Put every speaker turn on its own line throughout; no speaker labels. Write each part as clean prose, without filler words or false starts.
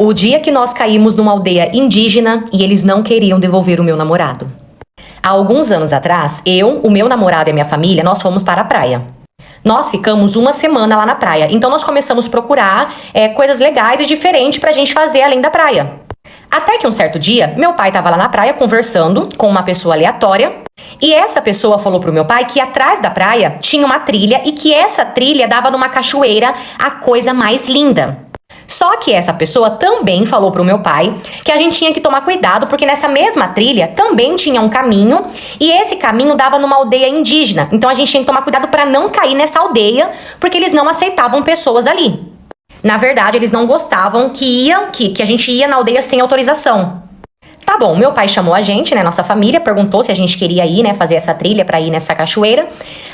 O dia que nós caímos numa aldeia indígena e eles não queriam devolver o meu namorado. Há alguns anos atrás, eu, o meu namorado e a minha família, nós fomos para a praia. Nós ficamos uma semana lá na praia, então nós começamos a procurar coisas legais e diferentes pra gente fazer além da praia. Até que um certo dia, meu pai estava lá na praia conversando com uma pessoa aleatória e essa pessoa falou pro meu pai que atrás da praia tinha uma trilha e que essa trilha dava numa cachoeira, a coisa mais linda. Só que essa pessoa também falou pro meu pai que a gente tinha que tomar cuidado porque nessa mesma trilha também tinha um caminho e esse caminho dava numa aldeia indígena. Então a gente tinha que tomar cuidado para não cair nessa aldeia porque eles não aceitavam pessoas ali. Na verdade, eles não gostavam que a gente ia na aldeia sem autorização. Tá bom, meu pai chamou a gente, né, nossa família, perguntou se a gente queria ir, né, fazer essa trilha para ir nessa cachoeira.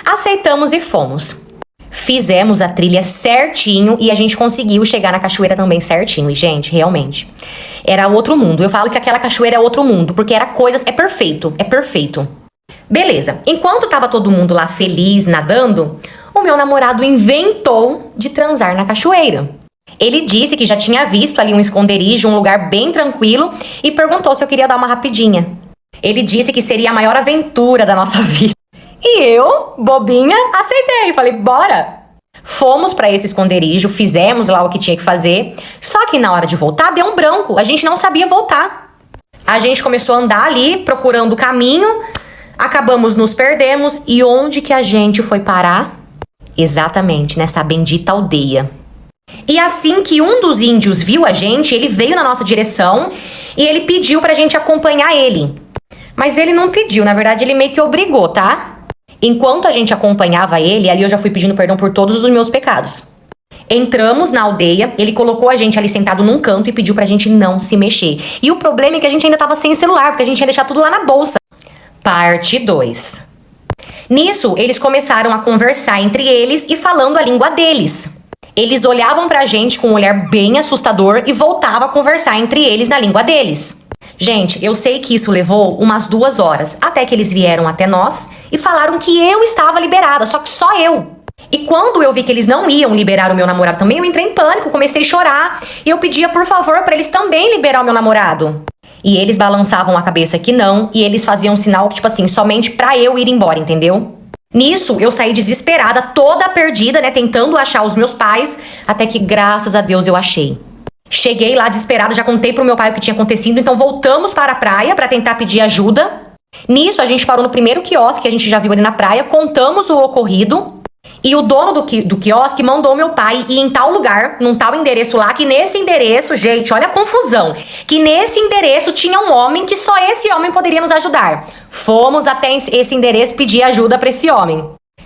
Aceitamos e fomos. Fizemos a trilha certinho e a gente conseguiu chegar na cachoeira também certinho. E, gente, realmente, era outro mundo. Eu falo que aquela cachoeira é outro mundo, porque era coisas... É perfeito, é perfeito. Beleza, enquanto tava todo mundo lá feliz, nadando, o meu namorado inventou de transar na cachoeira. Ele disse que já tinha visto ali um esconderijo, um lugar bem tranquilo, e perguntou se eu queria dar uma rapidinha. Ele disse que seria a maior aventura da nossa vida. E eu, bobinha, aceitei. Falei, bora! Fomos pra esse esconderijo, fizemos lá o que tinha que fazer. Só que na hora de voltar, deu um branco. A gente não sabia voltar. A gente começou a andar ali, procurando o caminho. Acabamos nos perdemos. E onde que a gente foi parar? Exatamente, nessa bendita aldeia. E assim que um dos índios viu a gente, ele veio na nossa direção e ele pediu pra gente acompanhar ele. Mas ele não pediu, na verdade ele meio que obrigou, tá? Enquanto a gente acompanhava ele, ali eu já fui pedindo perdão por todos os meus pecados. Entramos na aldeia, ele colocou a gente ali sentado num canto e pediu pra gente não se mexer. E o problema é que a gente ainda tava sem celular, porque a gente ia deixar tudo lá na bolsa. Parte 2. Nisso, eles começaram a conversar entre eles e falando a língua deles. Eles olhavam pra gente com um olhar bem assustador e voltavam a conversar entre eles na língua deles. Gente, eu sei que isso levou umas 2 horas, até que eles vieram até nós e falaram que eu estava liberada, só que só eu. E quando eu vi que eles não iam liberar o meu namorado também, eu entrei em pânico, comecei a chorar e eu pedia por favor pra eles também liberar o meu namorado. E eles balançavam a cabeça que não, e eles faziam um sinal, tipo assim, somente pra eu ir embora, entendeu? Nisso, eu saí desesperada, toda perdida, né, tentando achar os meus pais, até que, graças a Deus, eu achei. Cheguei lá desesperada, já contei pro meu pai o que tinha acontecido, então voltamos para a praia pra tentar pedir ajuda. Nisso, a gente parou no primeiro quiosque que a gente já viu ali na praia, contamos o ocorrido. E o dono do quiosque mandou meu pai ir em tal lugar, num tal endereço lá, que nesse endereço, gente, olha a confusão, que nesse endereço tinha um homem que só esse homem poderia nos ajudar. Fomos até esse endereço pedir ajuda pra esse homem.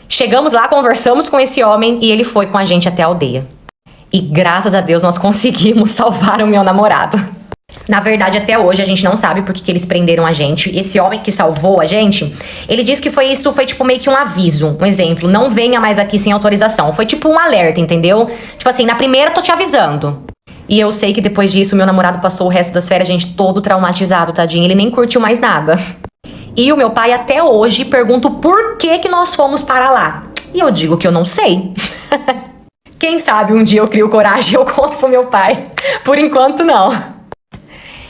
Chegamos lá, conversamos com esse homem e ele foi com a gente até a aldeia. E graças a Deus nós conseguimos salvar o meu namorado. Na verdade, até hoje a gente não sabe por que eles prenderam a gente. Esse homem que salvou a gente, ele disse que foi tipo meio que um aviso. Um exemplo, não venha mais aqui sem autorização. Foi tipo um alerta, entendeu? Tipo assim, na primeira tô te avisando. E eu sei que depois disso, meu namorado passou o resto das férias, gente, todo traumatizado, tadinho. Ele nem curtiu mais nada. E o meu pai até hoje pergunta por que nós fomos para lá. E eu digo que eu não sei. Quem sabe um dia eu crio coragem e eu conto pro meu pai. Por enquanto, não.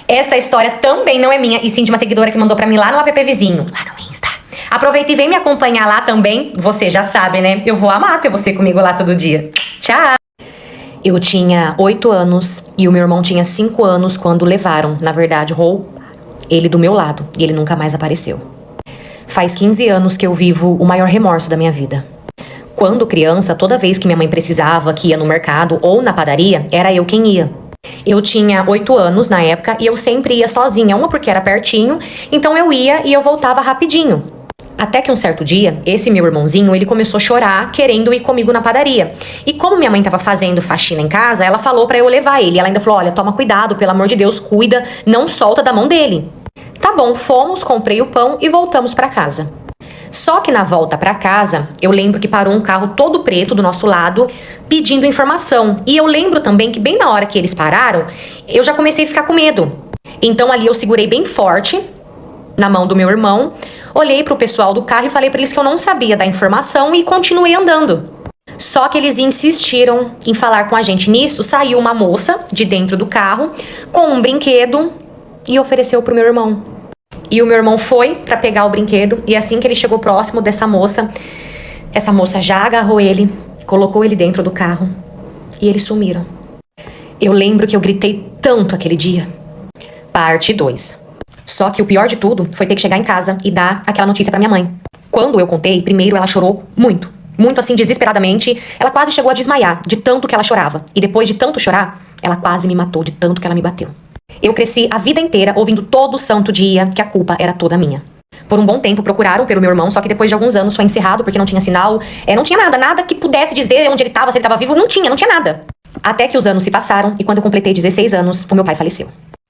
Essa história também não é minha, e sim de uma seguidora que mandou pra mim lá no app vizinho, lá no Insta. Aproveita e vem me acompanhar lá também. Você já sabe, né? Eu vou amar ter você comigo lá todo dia. Tchau! Eu tinha 8 anos e o meu irmão tinha 5 anos quando levaram, na verdade, ele do meu lado. E ele nunca mais apareceu. Faz 15 anos que eu vivo o maior remorso da minha vida. Quando criança, toda vez que minha mãe precisava, que ia no mercado ou na padaria, era eu quem ia. Eu tinha 8 anos na época e eu sempre ia sozinha, uma porque era pertinho, então eu ia e eu voltava rapidinho. Até que um certo dia, esse meu irmãozinho, ele começou a chorar, querendo ir comigo na padaria. E como minha mãe tava fazendo faxina em casa, ela falou pra eu levar ele. Ela ainda falou, olha, toma cuidado, pelo amor de Deus, cuida, não solta da mão dele. Tá bom, fomos, comprei o pão e voltamos pra casa. Só que na volta pra casa, eu lembro que parou um carro todo preto do nosso lado, pedindo informação. E eu lembro também que bem na hora que eles pararam, eu já comecei a ficar com medo. Então ali eu segurei bem forte, na mão do meu irmão, olhei pro pessoal do carro e falei pra eles que eu não sabia da informação e continuei andando. Só que eles insistiram em falar com a gente. Nisso, saiu uma moça de dentro do carro com um brinquedo e ofereceu pro meu irmão. E o meu irmão foi pra pegar o brinquedo e assim que ele chegou próximo dessa moça, essa moça já agarrou ele, colocou ele dentro do carro e eles sumiram. Eu lembro que eu gritei tanto aquele dia. Parte 2. Só que o pior de tudo foi ter que chegar em casa e dar aquela notícia pra minha mãe. Quando eu contei, primeiro ela chorou muito. Muito assim, desesperadamente. Ela quase chegou a desmaiar de tanto que ela chorava. E depois de tanto chorar, ela quase me matou de tanto que ela me bateu. Eu cresci a vida inteira ouvindo todo santo dia que a culpa era toda minha. Por um bom tempo procuraram pelo meu irmão, só que depois de alguns anos foi encerrado porque não tinha sinal. Não tinha nada que pudesse dizer onde ele estava, se ele estava vivo. Não tinha nada. Até que os anos se passaram e quando eu completei 16 anos, o meu pai faleceu.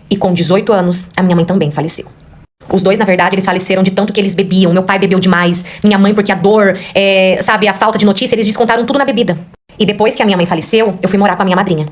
E com 18 anos, a minha mãe também faleceu. Os dois, na verdade, eles faleceram de tanto que eles bebiam. Meu pai bebeu demais. Minha mãe, porque a dor, sabe, a falta de notícia, eles descontaram tudo na bebida. E depois que a minha mãe faleceu, eu fui morar com a minha madrinha.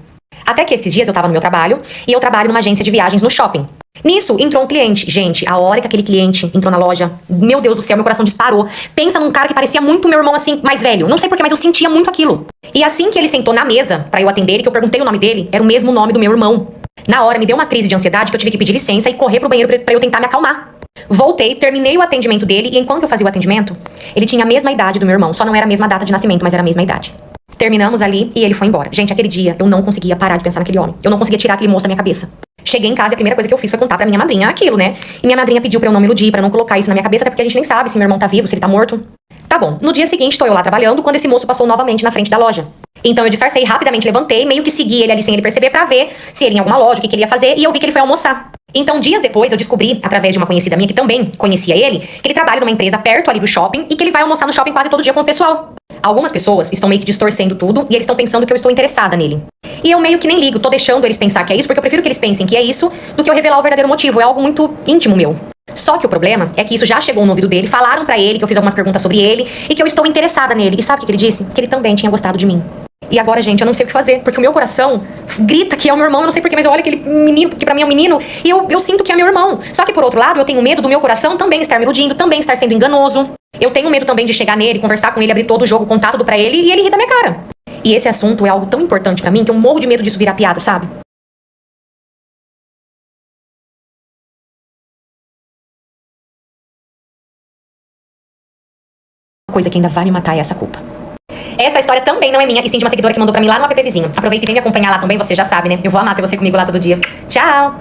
Até que esses dias eu tava no meu trabalho, e eu trabalho numa agência de viagens no shopping. Nisso, entrou um cliente. Gente, a hora que aquele cliente entrou na loja, meu Deus do céu, meu coração disparou. Pensa num cara que parecia muito meu irmão, assim, mais velho. Não sei porquê, mas eu sentia muito aquilo. E assim que ele sentou na mesa, pra eu atender ele, que eu perguntei o nome dele, era o mesmo nome do meu irmão. Na hora, me deu uma crise de ansiedade que eu tive que pedir licença e correr pro banheiro pra eu tentar me acalmar. Voltei, terminei o atendimento dele e enquanto eu fazia o atendimento, ele tinha a mesma idade do meu irmão, só não era a mesma data de nascimento, mas era a mesma idade. Terminamos ali e ele foi embora. Gente, aquele dia eu não conseguia parar de pensar naquele homem. Eu não conseguia tirar aquele moço da minha cabeça. Cheguei em casa e a primeira coisa que eu fiz foi contar pra minha madrinha aquilo, né? E minha madrinha pediu pra eu não me iludir, pra não colocar isso na minha cabeça, até porque a gente nem sabe se meu irmão tá vivo, se ele tá morto. Tá bom, no dia seguinte tô eu lá trabalhando quando esse moço passou novamente na frente da loja. Então eu disfarcei, rapidamente levantei, meio que segui ele ali sem ele perceber pra ver se ele ia em alguma loja, o que ele ia fazer, e eu vi que ele foi almoçar. Então dias depois eu descobri, através de uma conhecida minha que também conhecia ele, que ele trabalha numa empresa perto ali do shopping e que ele vai almoçar no shopping quase todo dia com o pessoal. Algumas pessoas estão meio que distorcendo tudo e eles estão pensando que eu estou interessada nele. E eu meio que nem ligo, tô deixando eles pensar que é isso, porque eu prefiro que eles pensem que é isso do que eu revelar o verdadeiro motivo, é algo muito íntimo meu. Só que o problema é que isso já chegou no ouvido dele, falaram pra ele que eu fiz algumas perguntas sobre ele e que eu estou interessada nele. E sabe o que ele disse? Que ele também tinha gostado de mim. E agora, gente, eu não sei o que fazer, porque o meu coração grita que é o meu irmão, eu não sei porquê, mas eu olho aquele menino, porque pra mim é um menino, e eu sinto que é meu irmão. Só que por outro lado, eu tenho medo do meu coração também estar me iludindo, também estar sendo enganoso. Eu tenho medo também de chegar nele, conversar com ele, abrir todo o jogo, contar tudo pra ele e ele rir da minha cara. E esse assunto é algo tão importante pra mim que eu morro de medo disso virar piada, sabe? Coisa que ainda vai me matar é essa culpa. Essa história também não é minha, e sim de uma seguidora que mandou pra mim lá no app vizinho. Aproveita e vem me acompanhar lá também, você já sabe, né? Eu vou amar ter você comigo lá todo dia. Tchau!